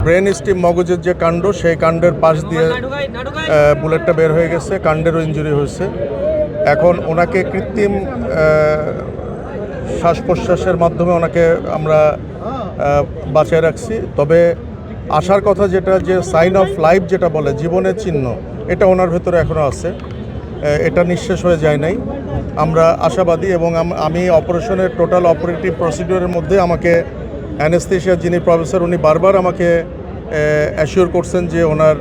Brain steam মগজের যে কাণ্ড সেই কাণ্ডের পাশ দিয়ে বুলেটটা বের হয়ে গেছে, কাণ্ডেরও ইনজুরি হয়েছে। এখন ওনাকে কৃত্রিম শ্বাস প্রশ্বাসের মাধ্যমে ওনাকে আমরা বাঁচিয়ে রাখছি। তবে আসার কথা যেটা, যে সাইন অফ লাইফ যেটা বলে, জীবনের চিহ্ন, এটা ওনার ভেতরে এখনও আছে, এটা নিঃশেষ হয়ে যায় নাই। আমরা আশাবাদী এবং আমি অপারেশনের টোটাল অপারেটিভ প্রসিডিওরের মধ্যে আমাকে অ্যানেস্থেশিয়া যিনি প্রফেসর উনি বারবার আমাকে অ্যাসিওর করছেন যে ওনার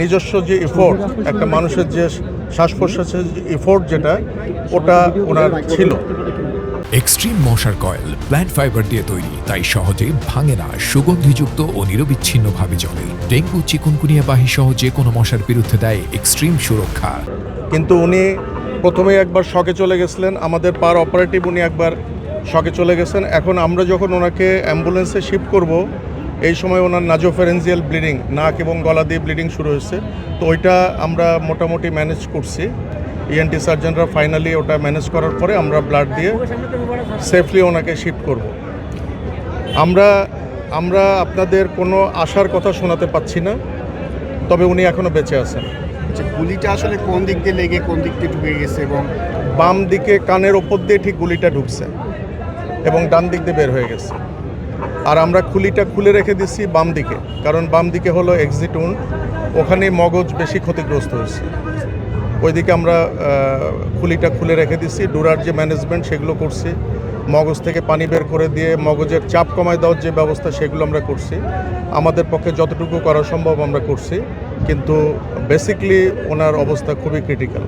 নিজস্ব যে ইফোর্ট, একটা মানুষের যে শ্বাস প্রশ্বাসের ইফোর্ট যেটা, ওটা ওনার ছিল। এক্সট্রিম মশার কয়েল প্ল্যান্ট ফাইবার দিয়ে তৈরি, তাই সহজে ভাঙে না, সুগন্ধিযুক্ত ও নিরবিচ্ছিন্নভাবে জ্বলে। ডেঙ্গু, চিকুনগুনিয়া বাহি সহ যে কোনো মশার বিরুদ্ধে দেয় এক্সট্রিম সুরক্ষা। কিন্তু উনি প্রথমে একবার শকে চলে গেছিলেন, আমাদের পার অপারেটিভ উনি একবার শকে চলে গেছেন। এখন আমরা যখন ওনাকে অ্যাম্বুলেন্সে শিফট করব, এই সময় ওনার নাজোফেরেঞ্জিয়াল ব্লিডিং, নাক এবং গলা দিয়ে ব্লিডিং শুরু হয়েছে। তো ওইটা আমরা মোটামুটি ম্যানেজ করছি। ইএনটি সার্জনরা ফাইনালি ওটা ম্যানেজ করার পরে আমরা ব্লাড দিয়ে সেফলি ওনাকে শিফট করব। আমরা আপনাদের কোনো আশার কথা শোনাতে পাচ্ছি না, তবে উনি এখনও বেঁচে আছেন। যে গুলিটা আসলে কোন দিক দিয়ে লেগে কোন দিক দিয়ে ঢুকে গেছে, এবং বাম দিকে কানের ওপর দিয়ে ঠিক গুলিটা ঢুকছে এবং ডান দিক দিয়ে বের হয়ে গেছে। আর আমরা খুলিটা খুলে রেখে দিচ্ছি বাম দিকে, কারণ বাম দিকে হলো এক্সিট উন্ড, ওখানে মগজ বেশি ক্ষতিগ্রস্ত হয়েছে। ওইদিকে আমরা খুলিটা খুলে রেখে দিচ্ছি। ডোরার যে ম্যানেজমেন্ট সেগুলো করছি, মগজ থেকে পানি বের করে দিয়ে মগজের চাপ কমায় দেওয়ার যে ব্যবস্থা সেগুলো আমরা করছি। আমাদের পক্ষে যতটুকু করা সম্ভব আমরা করছি, কিন্তু বেসিকলি ওনার অবস্থা খুবই ক্রিটিক্যাল।